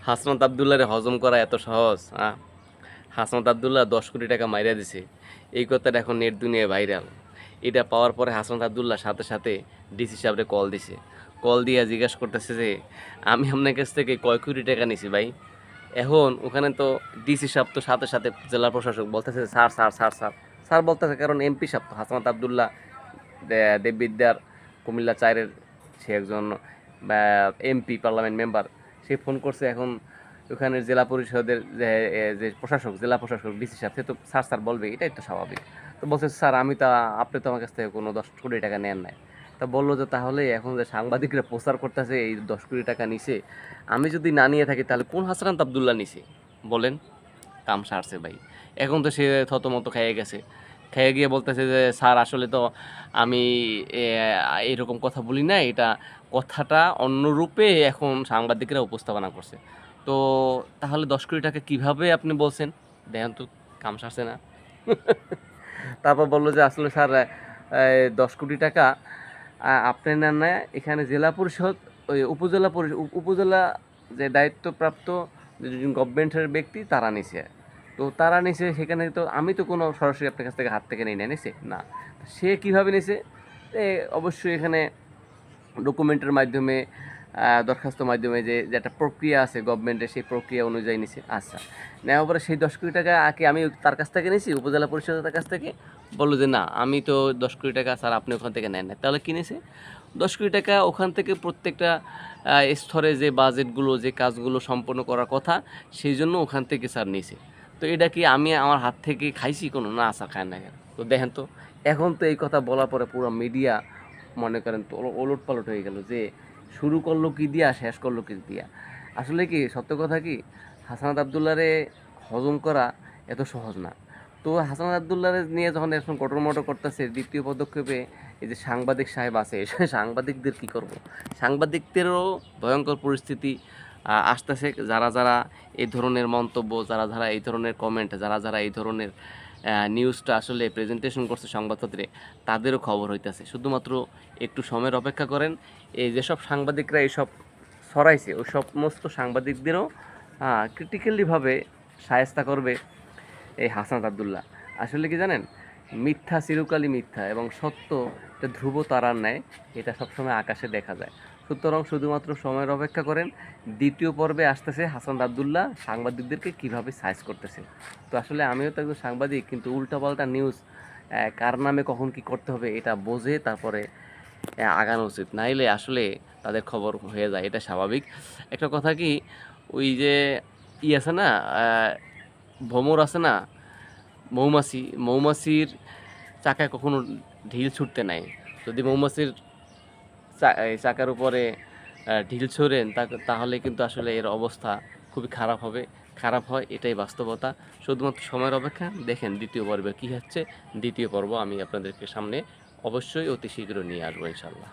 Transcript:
হাসনাত আবদুল্লাহরে হজম করা এত সহজ? হাসনাত আবদুল্লাহ 10 কোটি টাকা মাইরা দিছে, এই কথাটা এখন নেট দুনিয়ায় ভাইরাল। এটা পাওয়ার পরে হাসনাত আবদুল্লাহ সাথে সাথে ডিসি সাহেবরে কল দিছে। কল দিয়ে জিজ্ঞাসা করতেছে যে আমি আপনার কাছ থেকে কয় কোটি টাকা নিছি ভাই। এখন ওখানে তো ডিসি সাহেব তো সাথে সাথে জেলা প্রশাসক বলতেছে sir sir sir sir sir বলতেছে, কারণ এমপি সাহেব তো হাসনাত আবদুল্লাহ দেববিদ্যার কুমিল্লা চারের, সে একজন এমপি পার্লামেন্ট মেম্বার। সে ফোন করছে এখন ওখানের জেলা পরিষদের যে প্রশাসক, জেলা প্রশাসক ডিসি সাহেব, সে তো স্যার স্যার বলবে, এটাই তো স্বাভাবিক। তো বলছে স্যার আপনি তো আমার কাছ থেকে কোনো 10 কোটি টাকা নেন নাই। তা বললো যে তাহলে এখন যে সাংবাদিকরা প্রচার করতেছে এই 10 কোটি টাকা নিছে, আমি যদি না নিয়ে থাকি তাহলে কোন হাসনাত আবদুল্লাহ নিছে বলেন? কাম সারছে ভাই। এখন তো সে থতমত খেয়ে গেছে, খেয়ে গিয়ে বলতেছে যে স্যার আসলে তো আমি এরকম কথা বলি না, এটা কথাটা অন্য রূপে এখন সাংবাদিকরা উপস্থাপনা করছে। তো তাহলে 10 কোটি টাকা কীভাবে আপনি বলছেন? দেখেন তো, কাম সারছে না? তারপর বললো যে আসলে স্যার 10 কোটি টাকা আপনি নেন না, এখানে জেলা পরিষদ, ওই উপজেলা যে দায়িত্বপ্রাপ্ত যে গভর্নমেন্টের ব্যক্তি তারা নিছে। তো তারা নিছে, সেখানে তো আমি তো কোনো সরাসরি আপনার কাছ থেকে হাত থেকে নেই না, নিছে না। সে কীভাবে নিছে? অবশ্যই এখানে ডকুমেন্টের মাধ্যমে, দরখাস্ত মাধ্যমে যে একটা প্রক্রিয়া আছে গভর্নমেন্টের, সেই প্রক্রিয়া অনুযায়ী নিছে। আচ্ছা, নেওয়ার পরে সেই 10 কোটি টাকা কি আমি তার কাছ থেকে নিয়েছি, উপজেলা পরিষদের কাছ থেকে? বললো যে না, আমি তো 10 কোটি টাকা স্যার আপনি ওখান থেকে নেন না। তাহলে কী নিয়েছে? 10 কোটি টাকা ওখান থেকে প্রত্যেকটা স্তরে যে বাজেটগুলো, যে কাজগুলো সম্পন্ন করার কথা, সেই জন্য ওখান থেকে স্যার নিয়েছে। তো এটা কি আমি আমার হাত থেকে খাইছি কোনো? না স্যার, খায় না কেন? তো দেখেন তো, এখন তো এই কথা বলার পরে পুরো মিডিয়া মনে করেন তো ওলট পালট হয়ে গেল, যে শুরু করলো কি দিয়া, শেষ করলো কি দিয়া। আসলে কি সত্য কথা কি, হাসনাত আবদুল্লাহরে হজম করা এত সহজ না। তো হাসনাত আবদুল্লাহরে নিয়ে যখন এখন কটরমটো করতেছে, দ্বিতীয় পদক্ষেপে এই যে সাংবাদিক সাহেব আছে, সাংবাদিকদের কি করব? সাংবাদিকদেরও ভয়ঙ্কর পরিস্থিতি আসতেছে। যারা যারা এই ধরনের মন্তব্য, যারা যারা এই ধরনের কমেন্ট, যারা যারা এই ধরনের নিউজটা আসলে প্রেজেন্টেশন করছে সংবাদপত্রে, তাদেরও খবর হইতেছে। শুধুমাত্র একটু সময়ের অপেক্ষা করেন। এই যেসব সাংবাদিকরা এইসব ছড়াইছে, ওই সমস্ত সাংবাদিকদেরও ক্রিটিক্যালিভাবে শায়েস্তা করবে এই হাসনাত আবদুল্লাহ। আসলে কি জানেন, মিথ্যা চিরকালই মিথ্যা, এবং সত্য এটা ধ্রুব তারার ন্যায়, এটা সবসময় আকাশে দেখা যায়। সুতরাং শুধুমাত্র সময়ের অপেক্ষা করেন। দ্বিতীয় পর্বে আসতেছে হাসনাত আবদুল্লাহ সাংবাদিকদেরকে কিভাবে সাইজ করতেছে। তো আসলে আমিও তো একজন সাংবাদিক, কিন্তু উল্টাপাল্টা নিউজ কার নামে কখন কি করতে হবে এটা বোঝে তারপরে আগানো উচিত, নাইলে আসলে তাদের খবর হয়ে যায়, এটা স্বাভাবিক। একটা কথা কি, ওই যে আছে না, ভ্রমর আছে না, মৌমাছির চাকায় কখনো ঢিল ছুটতে নাই। যদি মৌমাছির এই চাকার উপরে ঢিল ছোড়েন, তাহলে কিন্তু আসলে এর অবস্থা খুবই খারাপ হবে, খারাপ হয়, এটাই বাস্তবতা। শুধুমাত্র সময়ের অপেক্ষা। দেখেন দ্বিতীয় পর্বে কী হচ্ছে। দ্বিতীয় পর্ব আমি আপনাদেরকে সামনে অবশ্যই অতি শীঘ্র নিয়ে আসবো ইনশাল্লাহ।